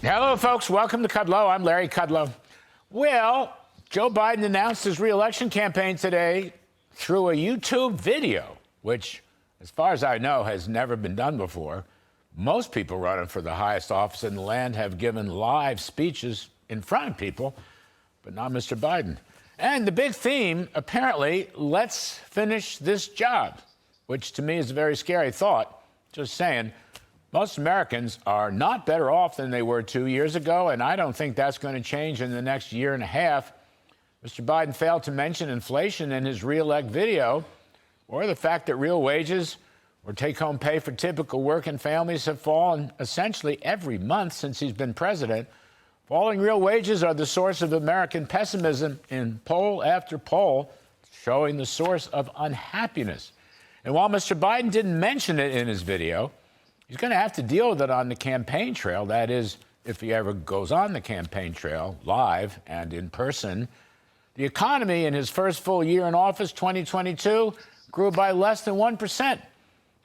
Hello, folks. Welcome to Kudlow. I'm Larry Kudlow. Well, Joe Biden announced his reelection campaign today through a YouTube video, which, as far as I know, has never been done before. Most people running for the highest office in the land have given live speeches in front of people, but not Mr. Biden. And the big theme, apparently, let's finish this job, which to me is a very scary thought. Just saying. Most Americans are not better off than they were 2 years ago, and I don't think that's going to change in the next year and a half. Mr. Biden failed to mention inflation in his reelect video, or the fact that real wages or take-home pay for typical working families have fallen essentially every month since he's been president. Falling real wages are the source of American pessimism in poll after poll, showing the source of unhappiness. And while Mr. Biden didn't mention it in his video, he's going to have to deal with it on the campaign trail. That is, if he ever goes on the campaign trail, live and in person. The economy in his first full year in office, 2022, grew by less than 1%.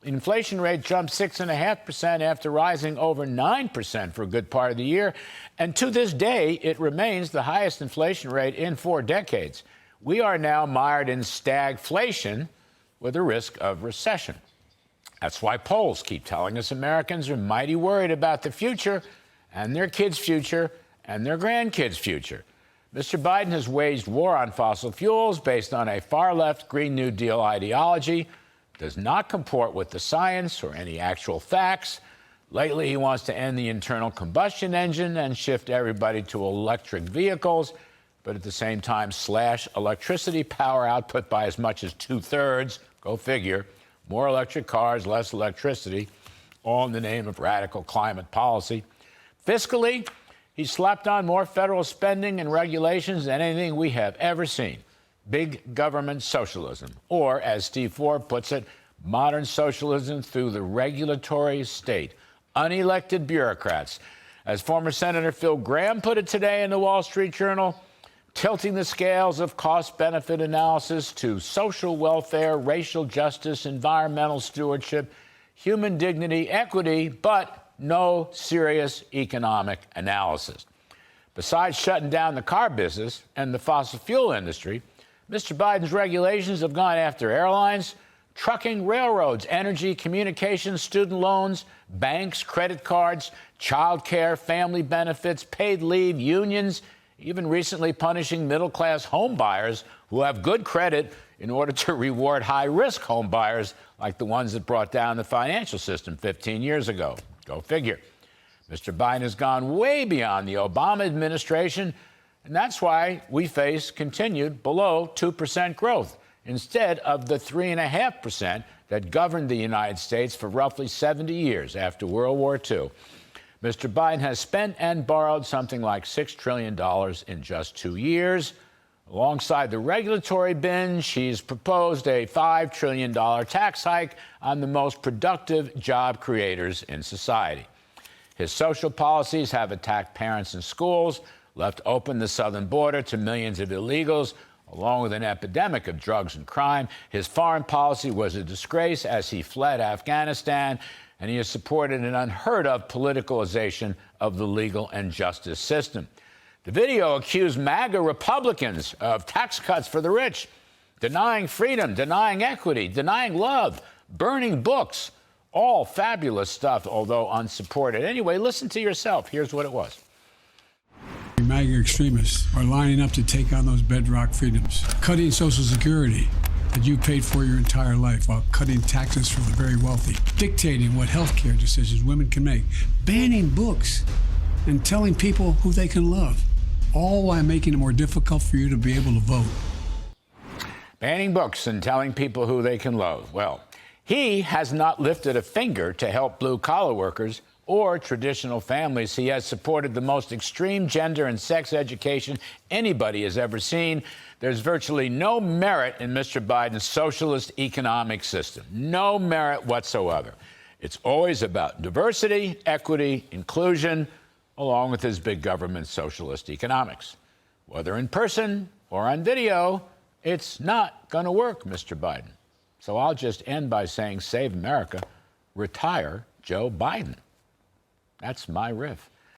The inflation rate jumped 6.5% after rising over 9% for a good part of the year. And to this day, it remains the highest inflation rate in 4 decades. We are now mired in stagflation with a risk of recession. That's why polls keep telling us Americans are mighty worried about the future and their kids' future and their grandkids' future. Mr. Biden has waged war on fossil fuels based on a far-left Green New Deal ideology, does not comport with the science or any actual facts. Lately, he wants to end the internal combustion engine and shift everybody to electric vehicles, but at the same time slash electricity power output by as much as 2/3. Go figure. More electric cars, less electricity, all in the name of radical climate policy. Fiscally, he slapped on more federal spending and regulations than anything we have ever seen. Big government socialism, or as Steve Forbes puts it, modern socialism through the regulatory state. Unelected bureaucrats. As former Senator Phil Gramm put it today in the Wall Street Journal, tilting the scales of cost-benefit analysis to social welfare, racial justice, environmental stewardship, human dignity, equity, but no serious economic analysis. Besides shutting down the car business and the fossil fuel industry, Mr. Biden's regulations have gone after airlines, trucking, railroads, energy, communications, student loans, banks, credit cards, child care, family benefits, paid leave, unions, even recently punishing middle-class home buyers who have good credit in order to reward high-risk home buyers like the ones that brought down the financial system 15 years ago. Go figure. Mr. Biden has gone way beyond the Obama administration, and that's why we face continued below 2% growth instead of the 3.5% that governed the United States for roughly 70 years after World War II. Mr. Biden has spent and borrowed something like $6 trillion in just 2 years. Alongside the regulatory binge, he's proposed a $5 trillion tax hike on the most productive job creators in society. His social policies have attacked parents and schools, left open the southern border to millions of illegals, along with an epidemic of drugs and crime. His foreign policy was a disgrace as he fled Afghanistan, and he has supported an unheard-of politicalization of the legal and justice system. The video accused MAGA Republicans of tax cuts for the rich, denying freedom, denying equity, denying love, burning books. All fabulous stuff, although unsupported. Anyway, listen to yourself. Here's what it was. MAGA extremists are lining up to take on those bedrock freedoms, cutting Social Security that you paid for your entire life while cutting taxes from the very wealthy, dictating what health care decisions women can make, banning books, and telling people who they can love, all while making it more difficult for you to be able to vote. Banning books and telling people who they can love. Well, he has not lifted a finger to help blue-collar workers or traditional families. He has supported the most extreme gender and sex education anybody has ever seen. There's virtually no merit in Mr. Biden's socialist economic system. No merit whatsoever. It's always about diversity, equity, inclusion, along with his big government socialist economics. Whether in person or on video, it's not going to work, Mr. Biden. So I'll just end by saying, save America, retire Joe Biden. That's my riff.